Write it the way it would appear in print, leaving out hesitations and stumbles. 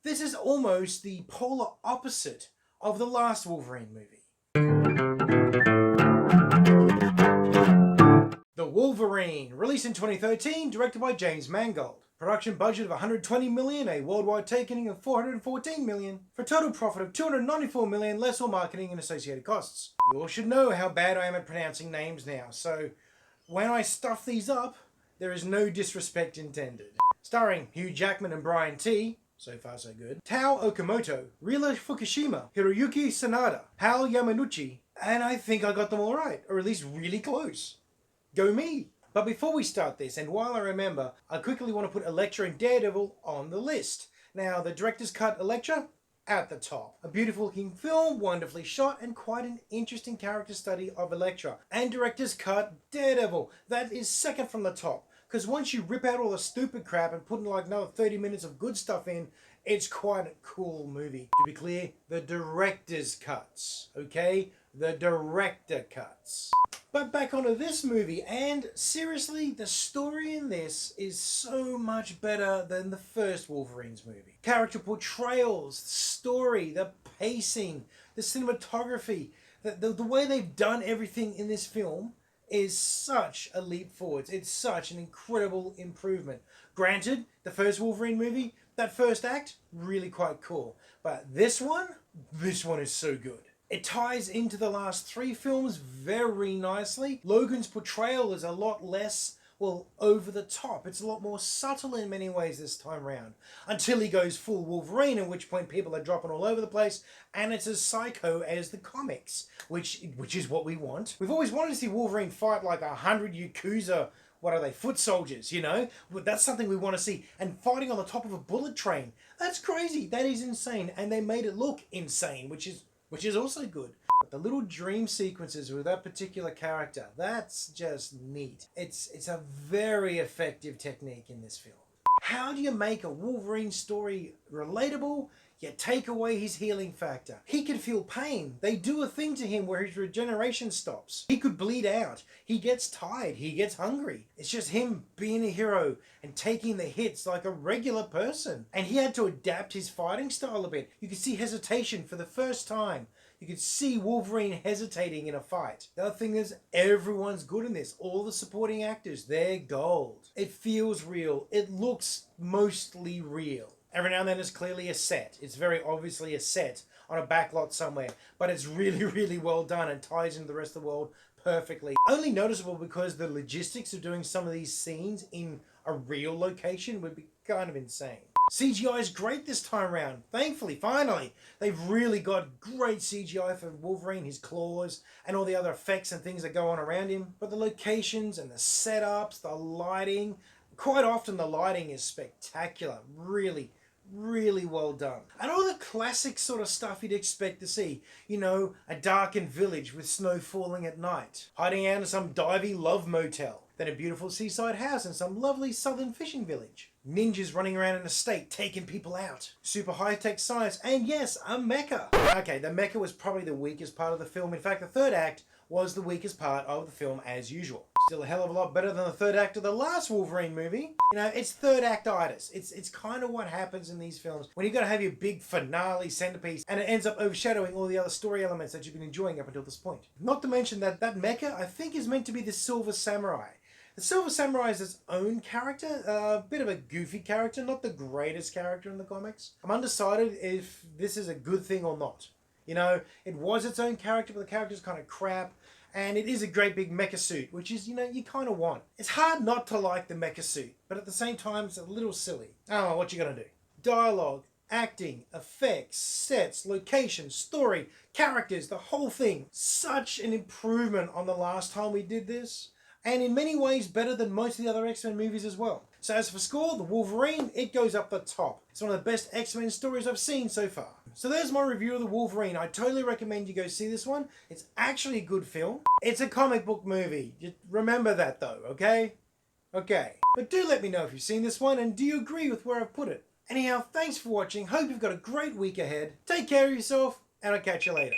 This is almost the polar opposite of the last Wolverine movie. The Wolverine, released in 2013, directed by James Mangold. Production budget of 120 million, a worldwide taking of 414 million, for a total profit of 294 million, less all marketing and associated costs. You all should know how bad I am at pronouncing names now, so when I stuff these up, there is no disrespect intended. Starring Hugh Jackman and Brian T. So far so good. Tao Okamoto, Rila Fukushima, Hiroyuki Sanada, Hal Yamanuchi, and I think I got them all right, or at least really close. Go me! But before we start this, and while I remember, I quickly want to put Elektra and Daredevil on the list. Now, the director's cut Elektra, at the top. A beautiful looking film, wonderfully shot, and quite an interesting character study of Elektra. And director's cut Daredevil, that is second from the top. Because once you rip out all the stupid crap and put in like another 30 minutes of good stuff in, it's quite a cool movie. To be clear, the director's cuts, okay? The director cuts. But back onto this movie, and seriously, the story in this is so much better than the first Wolverine's movie. Character portrayals, the story, the pacing, the cinematography, the way they've done everything in this film is such a leap forwards. It's such an incredible improvement. Granted, the first Wolverine movie, that first act, really quite cool. But this one is so good. It ties into the last three films very nicely. Logan's portrayal is a lot less, well, over the top. It's a lot more subtle in many ways this time round. Until he goes full Wolverine, at which point people are dropping all over the place, and it's as psycho as the comics, which is what we want. We've always wanted to see Wolverine fight like 100 Yakuza, what are they, foot soldiers, you know? That's something we want to see. And fighting on the top of a bullet train, that's crazy. That is insane. And they made it look insane, which is also good. But the little dream sequences with that particular character, that's just neat. It's a very effective technique in this film. How do you make a Wolverine story relatable, yet take away his healing factor? He can feel pain. They do a thing to him where his regeneration stops. He could bleed out. He gets tired. He gets hungry. It's just him being a hero and taking the hits like a regular person. And he had to adapt his fighting style a bit. You could see hesitation for the first time. You could see Wolverine hesitating in a fight. The other thing is, everyone's good in this. All the supporting actors, they're gold. It feels real. It looks mostly real. Every now and then it's clearly a set. It's very obviously a set on a backlot somewhere. But it's really, really well done and ties into the rest of the world perfectly. Only noticeable because the logistics of doing some of these scenes in a real location would be kind of insane. CGI is great this time around. Thankfully, finally, they've really got great CGI for Wolverine, his claws, and all the other effects and things that go on around him. But the locations and the setups, the lighting, quite often the lighting is spectacular. Really, really well done. And all the classic sort of stuff you'd expect to see. You know, a darkened village with snow falling at night, hiding out in some divey love motel, then a beautiful seaside house in some lovely southern fishing village. Ninjas running around an estate taking people out. Super high-tech science, and yes, a mecha. Okay, the mecha was probably the weakest part of the film. In fact, the third act was the weakest part of the film as usual. Still a hell of a lot better than the third act of the last Wolverine movie. You know, it's third actitis. It's kind of what happens in these films when you've got to have your big finale centerpiece and it ends up overshadowing all the other story elements that you've been enjoying up until this point. Not to mention that mecha, I think, is meant to be the Silver Samurai. The Silver Samurai is its own character, a bit of a goofy character, not the greatest character in the comics. I'm undecided if this is a good thing or not. You know, it was its own character, but the character's kind of crap, and it is a great big mecha suit, which is, you know, you kind of want. It's hard not to like the mecha suit, but at the same time, it's a little silly. I don't know what you're gonna do. Dialogue, acting, effects, sets, location, story, characters, the whole thing. Such an improvement on the last time we did this. And in many ways better than most of the other X-Men movies as well. So as for score, the Wolverine, it goes up the top. It's one of the best X-Men stories I've seen so far. So there's my review of the Wolverine. I totally recommend you go see this one. It's actually a good film. It's a comic book movie. Just remember that though, okay? Okay. But do let me know if you've seen this one and do you agree with where I've put it? Anyhow, thanks for watching. Hope you've got a great week ahead. Take care of yourself and I'll catch you later.